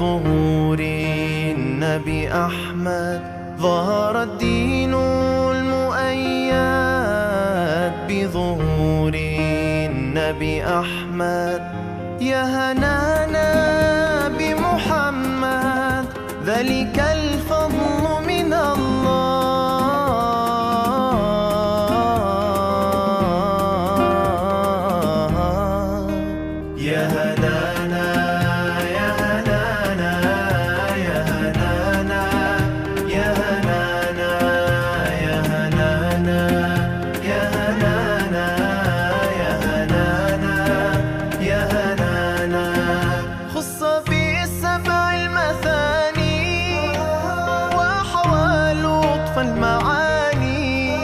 بظهور النبي أحمد ظهر الدين المؤيد بظهور النبي أحمد. يا هنانا بمحمد ذلك الفضل من الله. يا هنانا يا هنانا يا هنانا يا هنانا يا هنانا يا هنانا يا هنانا يا هنانا. خص بالسبع المثاني وحوى لطف المعاني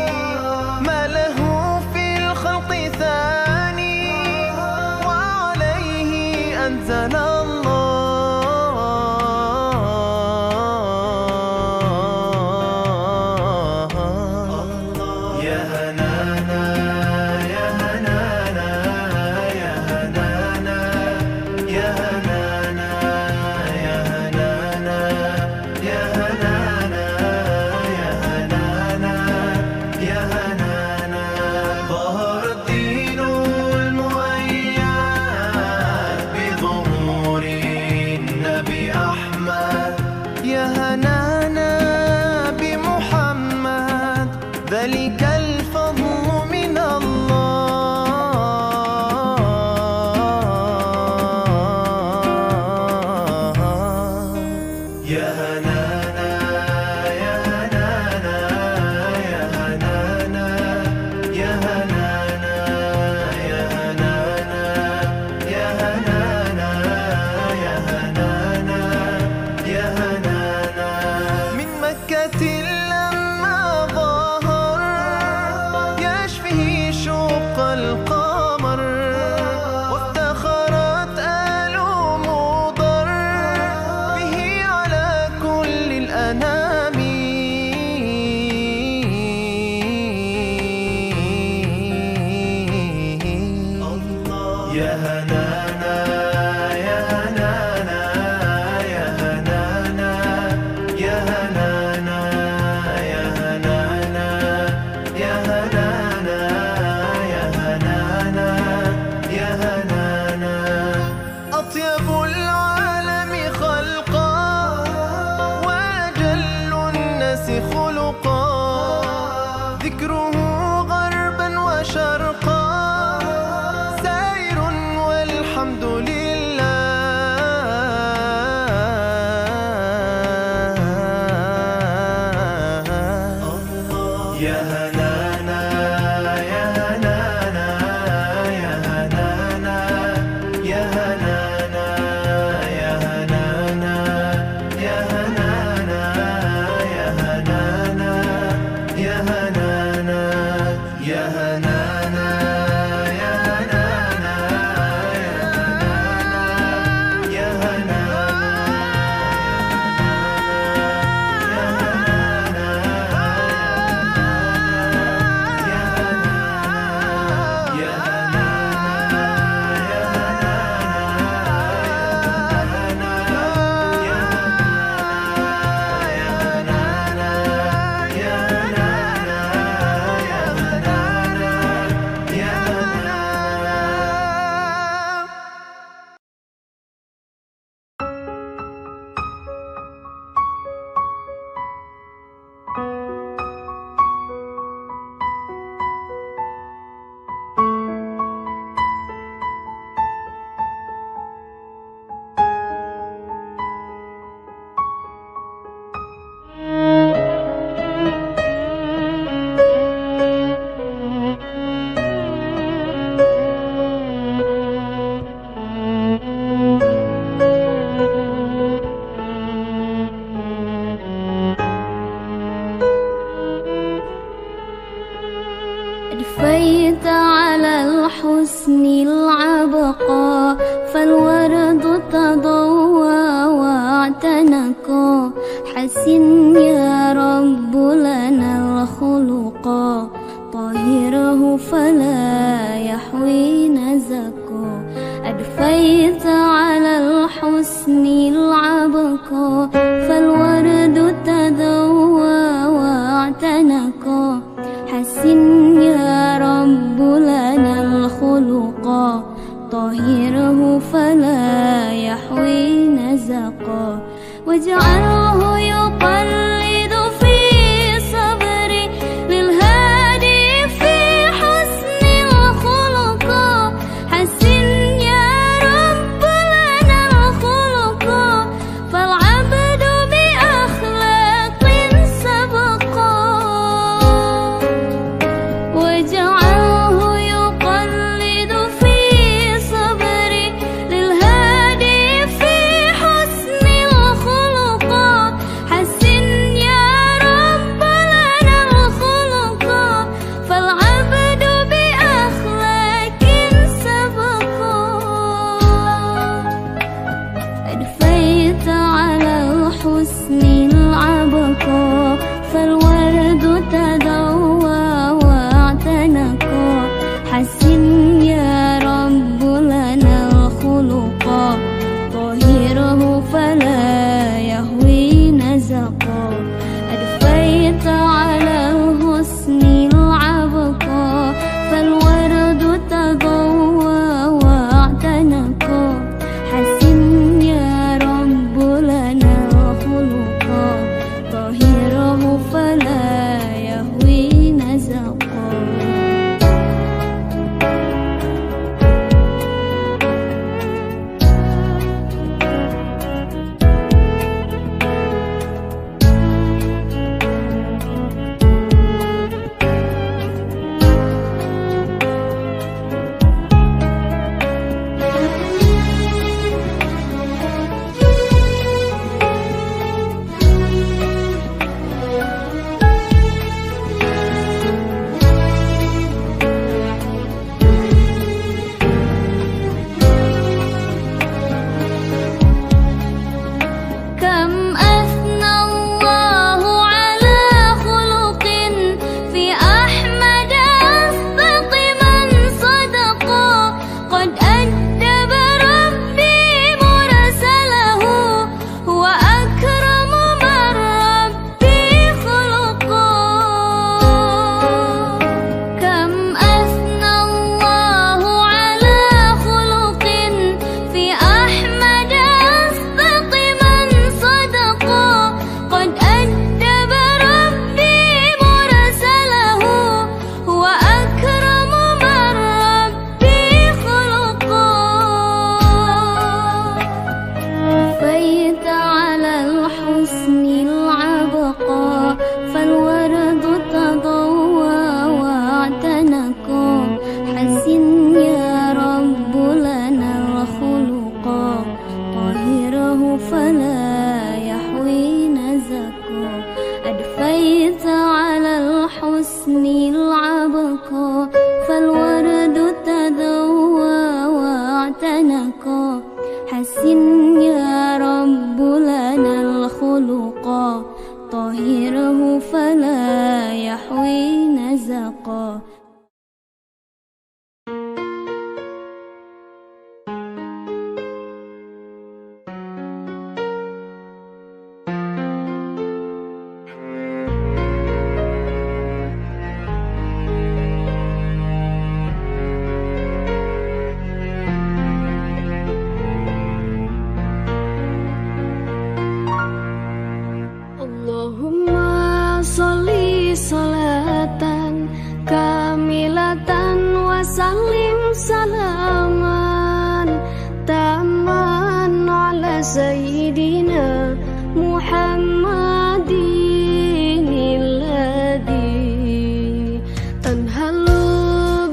ما له في الخلق ثاني وعليه أنزل الله. يا هنانا يا هنانا يا هنانا يا هنانا يا هنانا يا هنانا يا هنانا يا هنانا. ظهر الدين المؤيد بظهور النبي أحمد. يا هنانا بمحمد ذلك الفضل من الله. يا هنانا يا هنانا يا هنانا يا هنانا يا هنانا يا هنانا يا هنانا يا هنانا. من مكة لما ظهر يشفيه شق القمر وافتخرت آل مضر به على كل الأنام. يا هنانا يا هنانا يا هنانا يا هنانا يا هنانا يا هنانا يا هنانا يا هنانا. أطيب العالم خلقا وأجل الناس خلقا ذكره غربا وشرقا سائر والحمد لله. يا هنانا يا هنانا يا هنانا يا هنانا يا هنانا يا هنانا يا هنانا يا هنانا يا هنانا يا هنانا يا هنانا أدفيت على الحسن العبقى فالورد تضوى واعتنقا. حسن يا رب لنا الخلقا طهره فلا يحوي نزقا. أدفيت على الحسن العبقى يحوي نزقا واجعله يقلد في صبري للهادي في حسن الخلق حسن يا رب لنا الخلق فالعبد بأخلاق سبقا واجعله يقلد في صبري للهادي في حسن الخلق حسن يا رب لنا الخلق فالعبد بأخلاق سبقا أدفيت على الحسن العبقى فالورد تضوى واعتنقا حسن يا رب لنا الخلقا طهره فلا يهوي نزقا أدفيت على الحسن العبقى فالورد تضوى واعتنقا حسن يا رب لنا الخلقا طهره فلا يهوي نزقا كم أثنى الله على خلق في أحمد أصدق من صدقا قد أدب ربي مرسله هو أكرم من ربي خلقا كم أثنى الله على خلق في أحمد أصدق من صدقا قد أدب ربي مرسله هو أكرم من ربي خلقا فيت على الحسن العبقى فالورد تضوى واعتنقا حسن يا رب لنا الخلقا طهره فلا يحوي نزقا أدفيت على الحسن العبقى فالورد تضوى واعتنقا حسن يا رب لنا الخلقا طهره فلا يحوي نزقا Allahumma sholli sholatan kamilatan wa sallim salaman tamman ala sayyidina Muhammadin alladhi tanhalu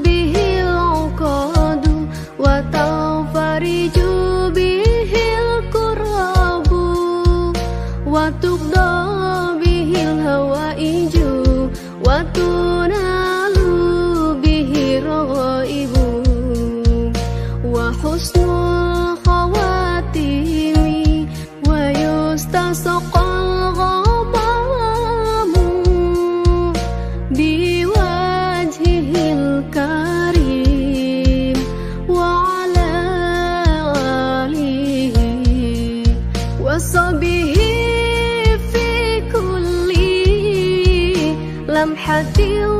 bihil uqadu wa tanfariju bihil kurabu wa tuqda bihil hawaiju wa tunalu bihi raghaibu wa husnul khawatimi wa yustasqal ghamamu biwajhihil karim wa ala alihi wa sahbihi lamhatin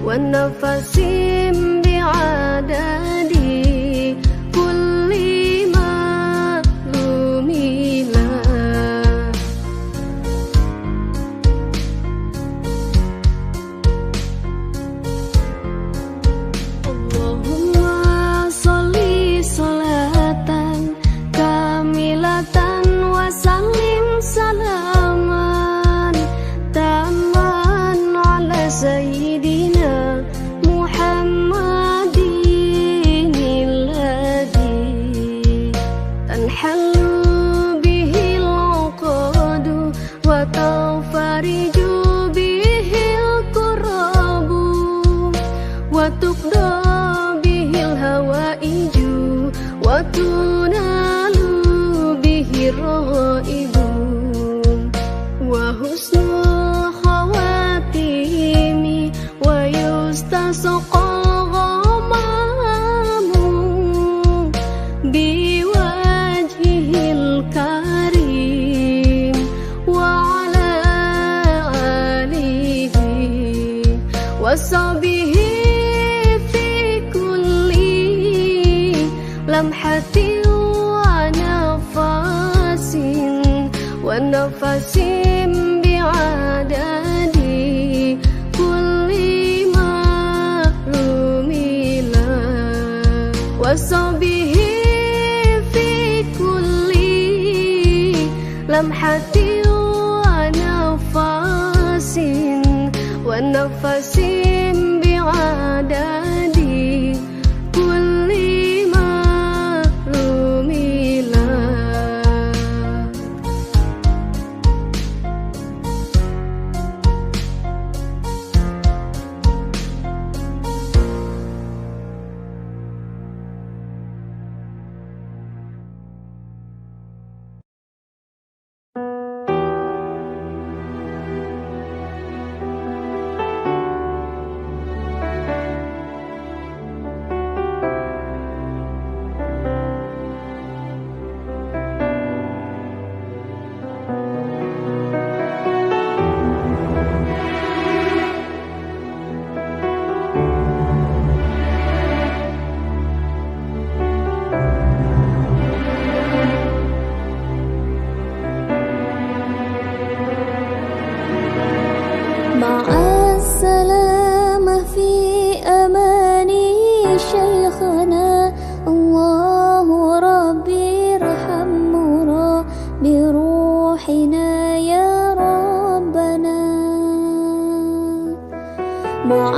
wa nafasin bi'adadi وتنال به الرغائب وحسن الخواتيم ويستسقى الغمام بوجهه الكريم وعلى آله وصحبه في كل لمحة ونفس بعدد كل معلوم له وصحبه في كل لمحة ونفس بعدد كل معلوم له. مع السلامة في أماني شيخنا الله ربي ارحمنا بروحنا يا ربنا. مع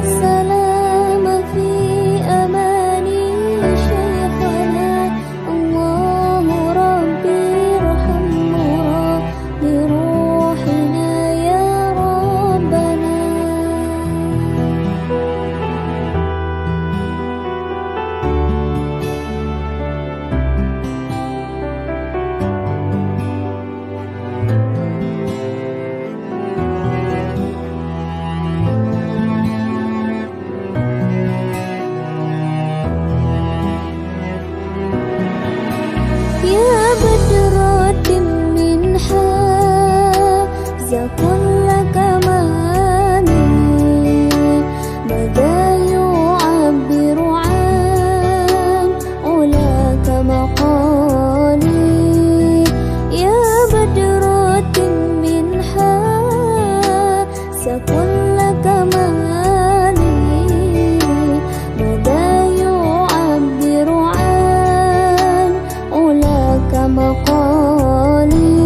السلامة في أماني شيخنا الله ربي ارحمنا بروحنا يا ربنا. يا بدرة منها كل كمالي بدا يعبر عن علاك مقالي. يا بدرة منها كل كمالي بدا يعبر عن علاك مقالي.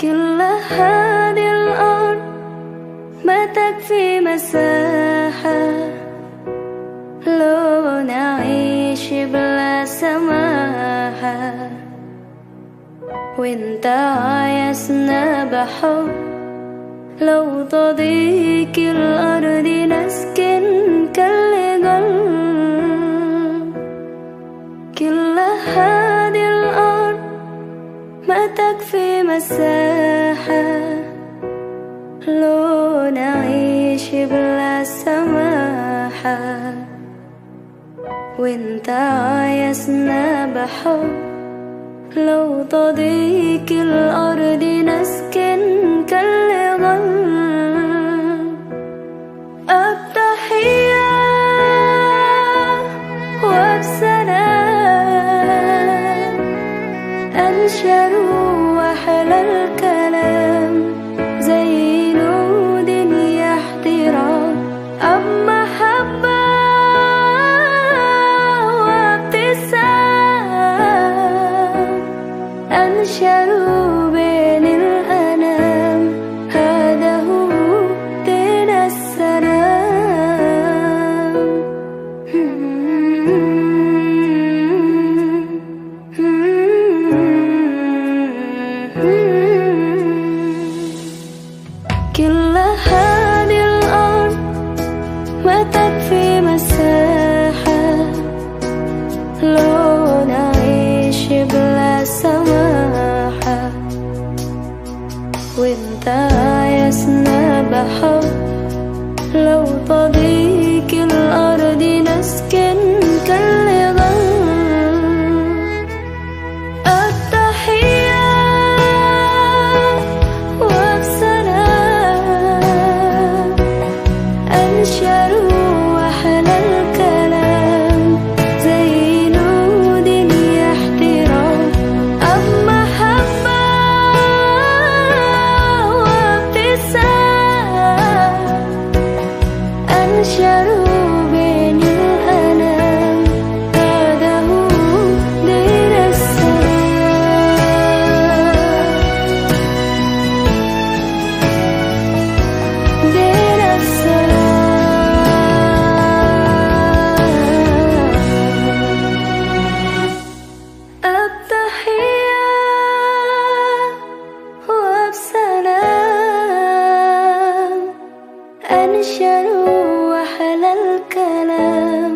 كل هذه الأرض ما تكفي مساحة لو نعيش بلا سماحة، وانت عايزنا بحب لو تضيق الأرض نسكن كالجل. كل هذه الأرض ما تكفي مساحة لو نعيش بلا سماحة، وانت عايزنا بحب لو تضيق الأرض نسكن كالغل. التحية وبسلام أنشر وأحلى الكلام زي نود احترام، أب محبة وابتسام أنشروا بين الأنام، هذا هو دين السلام. كل هذه الأرض ما تكفي مساحة لو نعيش بلا سماحة، وانت عايزنا بحب لو تضيق الأرض نسكن كالغل. التحية وبسلام أنشروا وأحلى الكلام زي نود احترام، أب محبة وابتسام أنشروا بين الأنام، هذا هو دين السلام. دين السلام. التحية وبسلام أنشروا وأحلى الكلام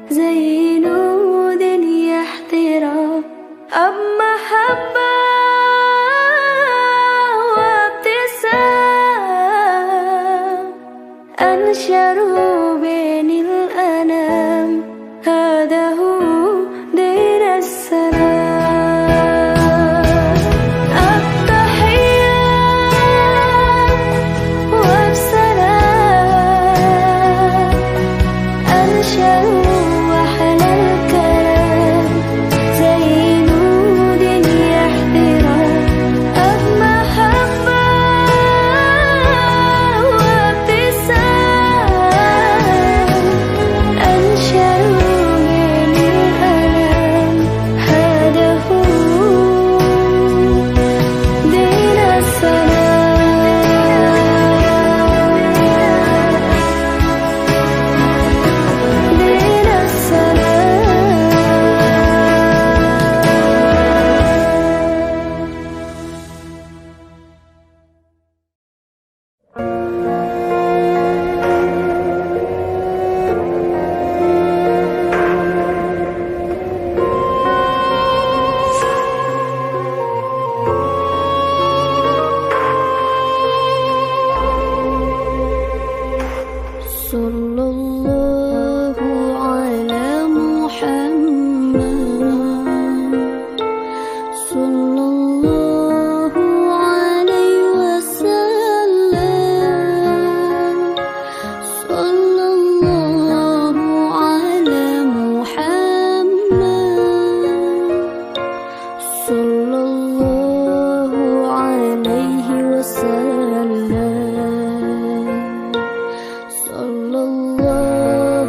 زي نود احترام، أب محبة وابتسام أنشروا بين الأنام، هذا هو دين السلام. التحية وبسلام أنشروا وأحلى الكلام زي نود احترام، أب محبة وابتسام أنشروا بين الأنام، هذا هو دين السلام. دين صلى الله على محمد، صلى الله عليه وسلم، صلى الله على محمد، صلى الله عليه وسلم، صلى الله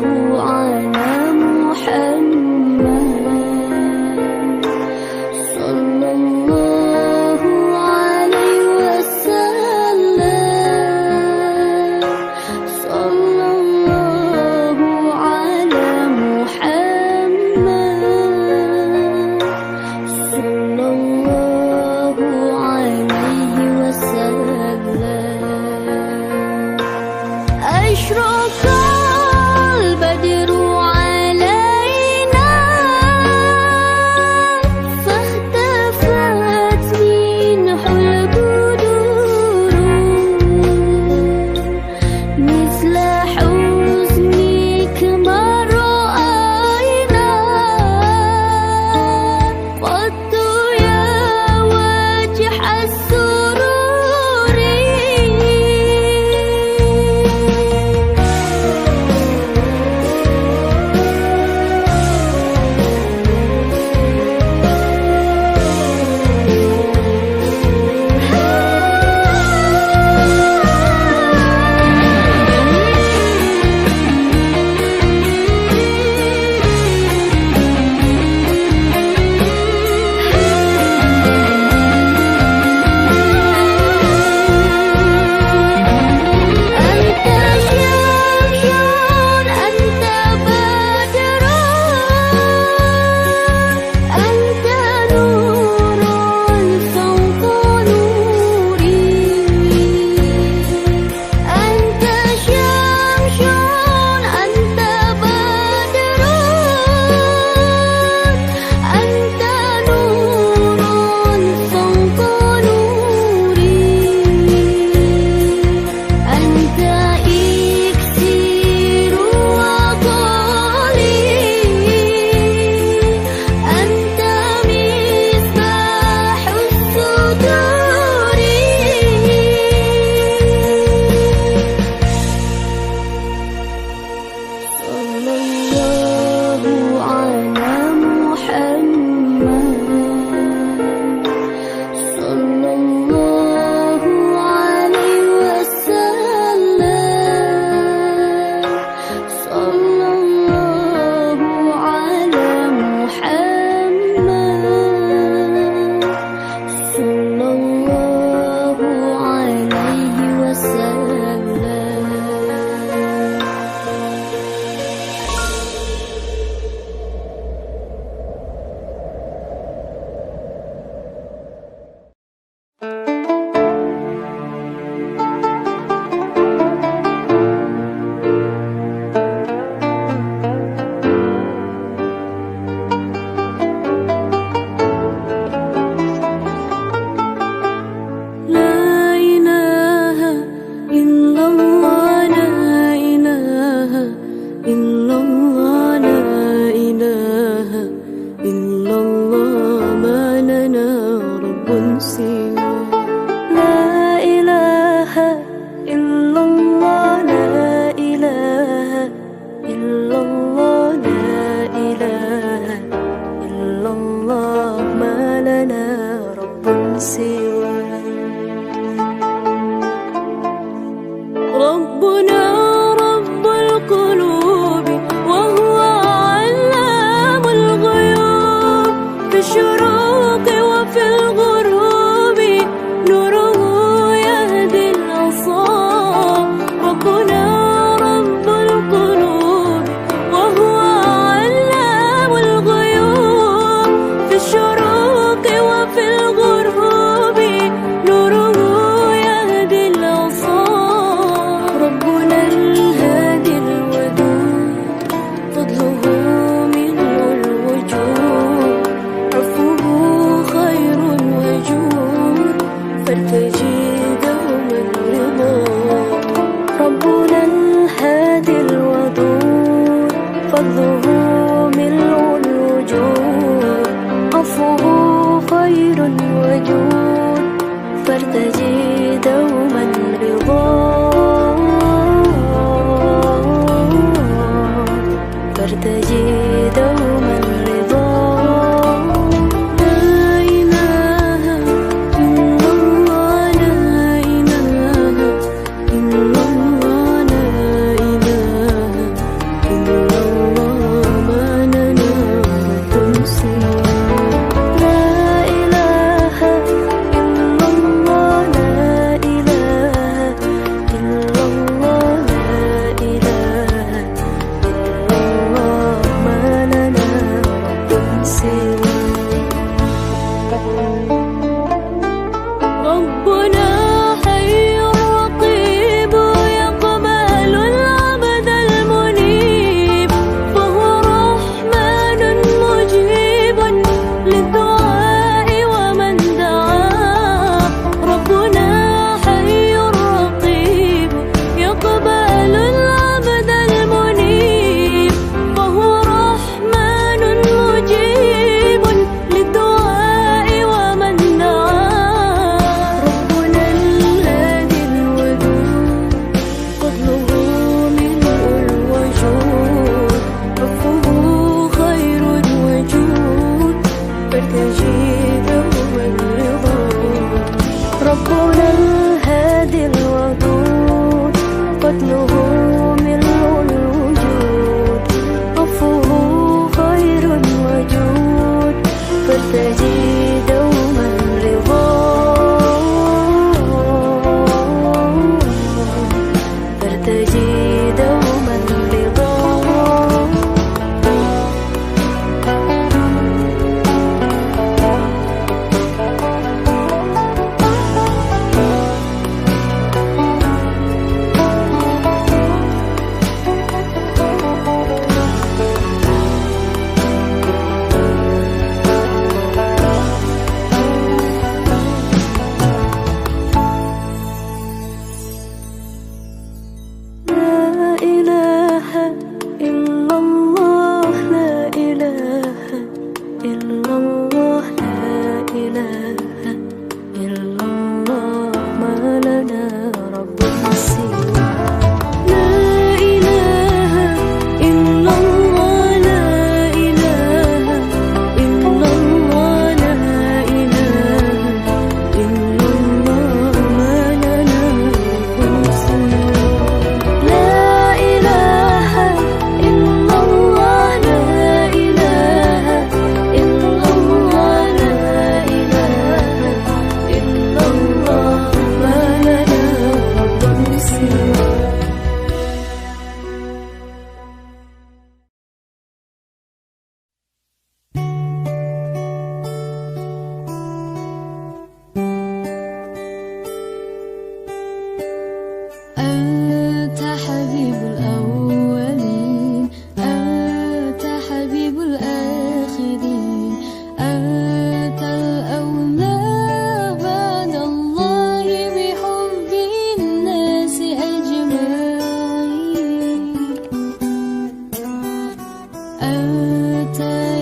أنت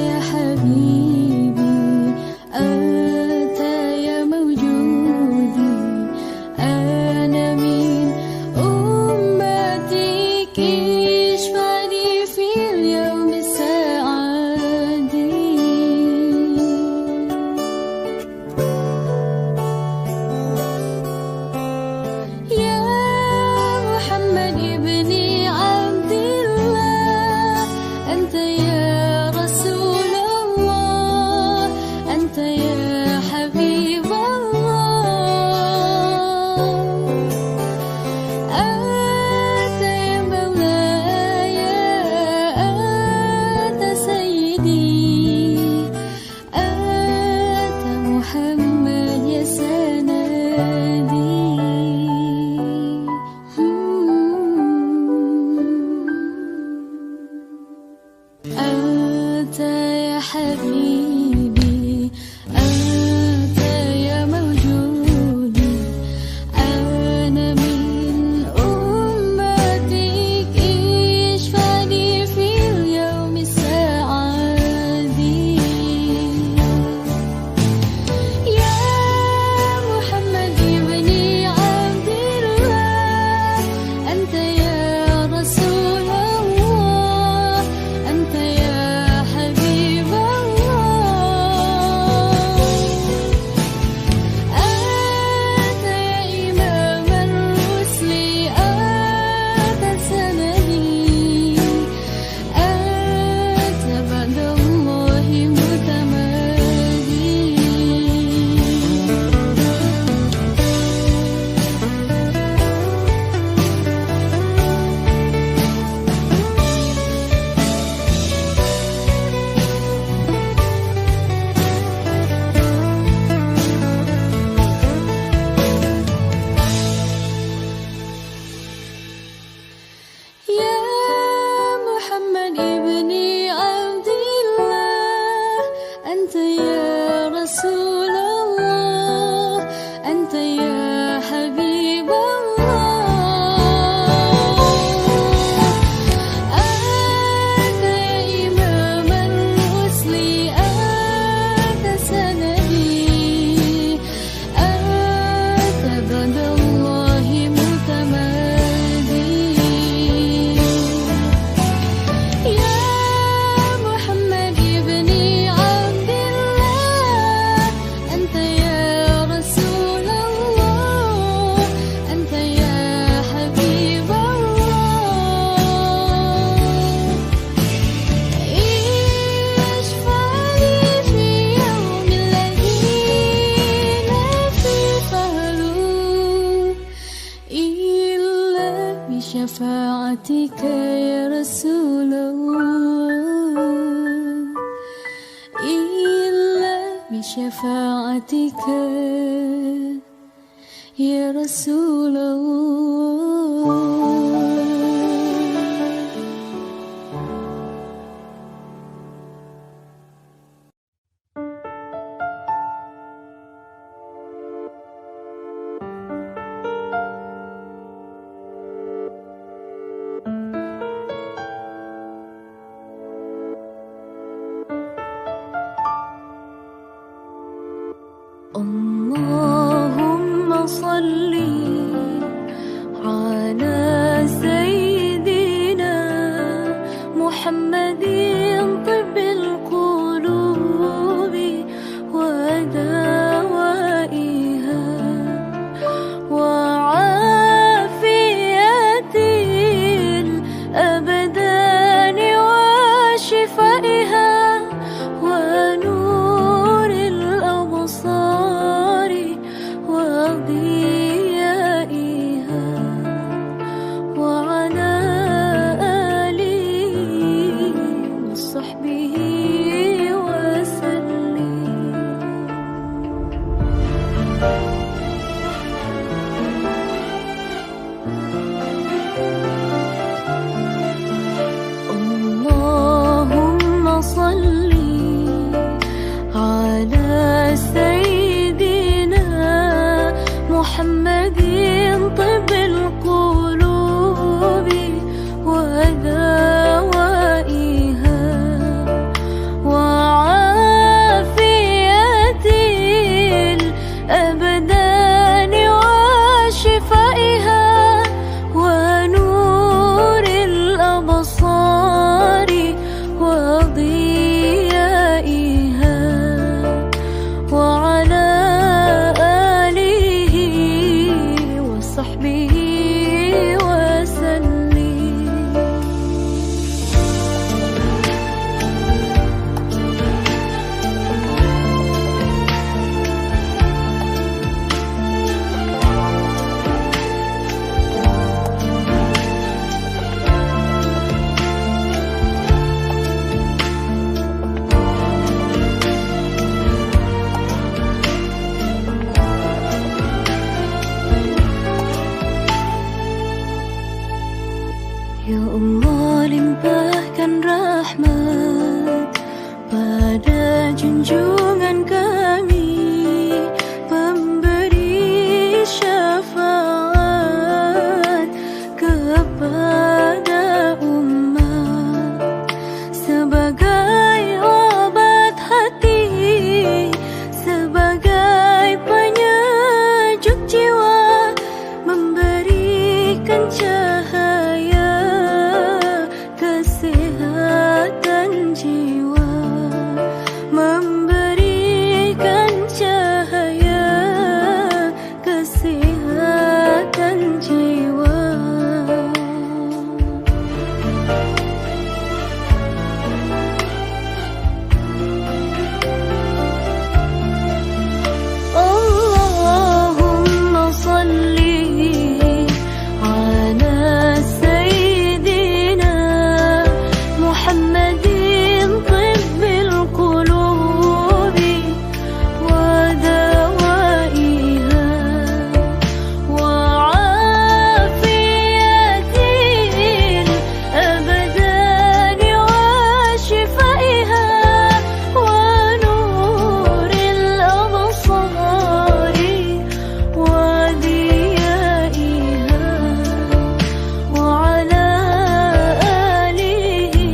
يا حبيبي، أنت يا موجودي، أنا من أمتك، اشفعني في اليوم السعادي. يا محمد ابن عبد الله، أنت يا رسول الله، أنت يا حبيب الله، أنت يا مولاي، أنت سيدي، أنت محمد يا سندي. أنت يا حبيبي، أنت يا موجودي، أنا من أمتك، اشفعني في اليوم السعادي. يا محمد ابن عبد الله، أنت يا رسول الله، أنت يا حبيب الله، أنت يا إمام الرسل، أنت سندي، أنت بعد الله متمادي. يا محمد ابن عبد الله، أنت يا رسول الله، أنت يا حبيب الله، أنت يا إمام الرسل، أنت سندي، أنت بعد الله متمادي. يا محمد ابن عبد الله، أنت يا رسول الله، أنت يا حبيب الله، اشفعني في يوم الذين فيه فهلوا إلا بشفاعتك يا رسول الله، إلا بشفاعتك يا رسول الله. اللهم صل على سيدنا محمد، طب القلوب ودوائها، وعافية الأبدان وشفائها، ونور الأبصار وضيائها، وعلى آله وصحبه وسلم. اللهم صل على سيدنا محمد، طب القلوب ودوائها، وضيائها وعلى آله وصحبه وسلم. Ya Allah, limpahkan rahmat pada junjungan kami, pemberi syafaat kepada umat, sebagai obat hati, sebagai penyejuk jiwa, memberikan cahaya kesehatan jiwa, memberikan cahaya kesehatan jiwa. Allahumma salli ala sayyidina Muhammadin tibbil qulubi wa dawaiha wa afiyatil abdani wa shifaiha wa nuril absari wa diyaiha wa ala alihi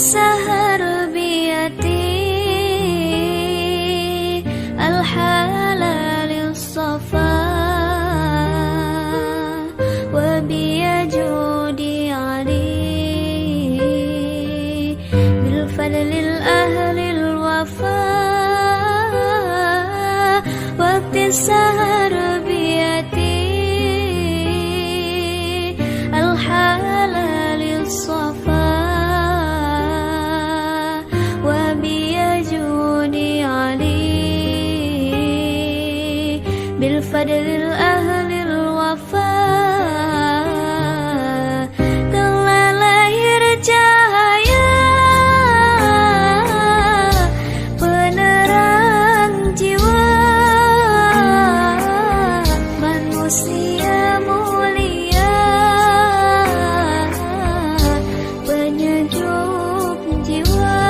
السهر بيدي الحلال الصفا وبيجودي علي بالفضل الأهل الوفا وقت السهر بيدي الحلال الصفا وبيجودي علي بالفضل الأهل الوفا telah lahir cahaya penerang jiwa manusia mulia penyejuk jiwa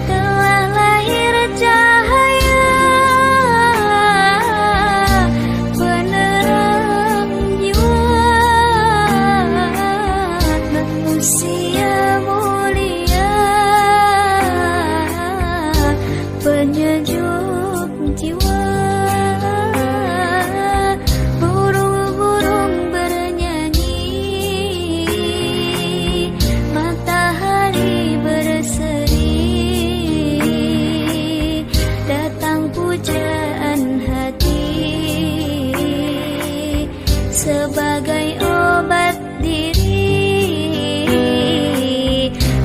telah lahir cahaya penerang jiwa manusia mulia penyejuk jiwa burung-burung bernyanyi matahari berseri datang pujaan hati sebagai obat diri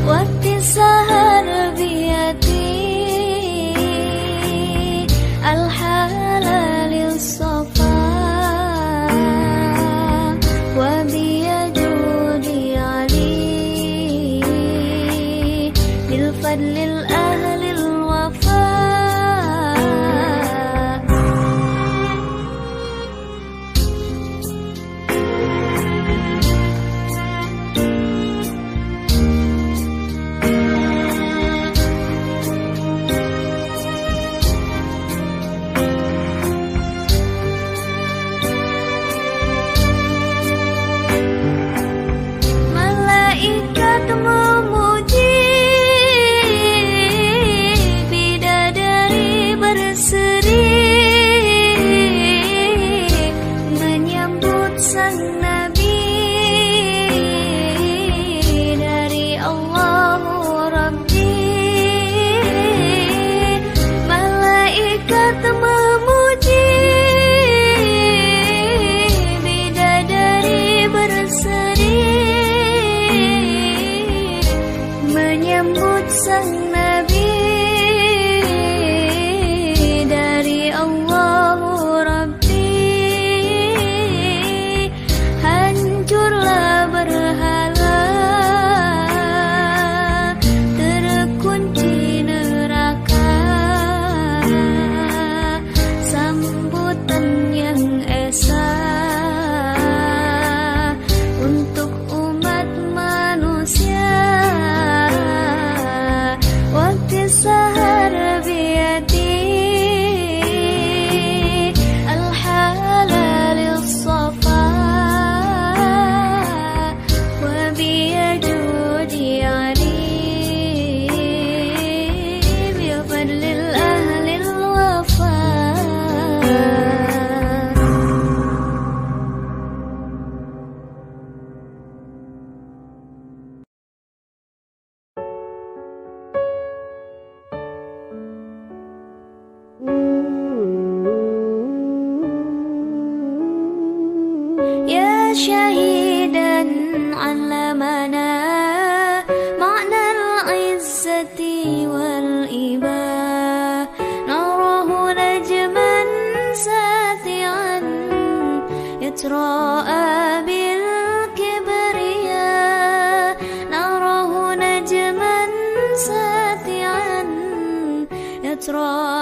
waktu sahar biyati al-halalil safa wa biyajudi ali bil fadlil ahlil wafa malaikat memuji bidadari berseri menyambut sang nabi dari Allahu Rabbi malaikat memuji bidadari berseri menyambut sang nabi dari Allahu Rabbi hancurlah berhala terkunci neraka sambutan yang esa untuk umat manusia waktu sahar biyadi al-halalil safa wa biyajudi ali bil fadlil ahlil wafa يا شهيدا علمنا معنى العزة والإباء نراه نجما ساتعا يتراءى بالكبرياء نراه نجما ساتعا يتراءى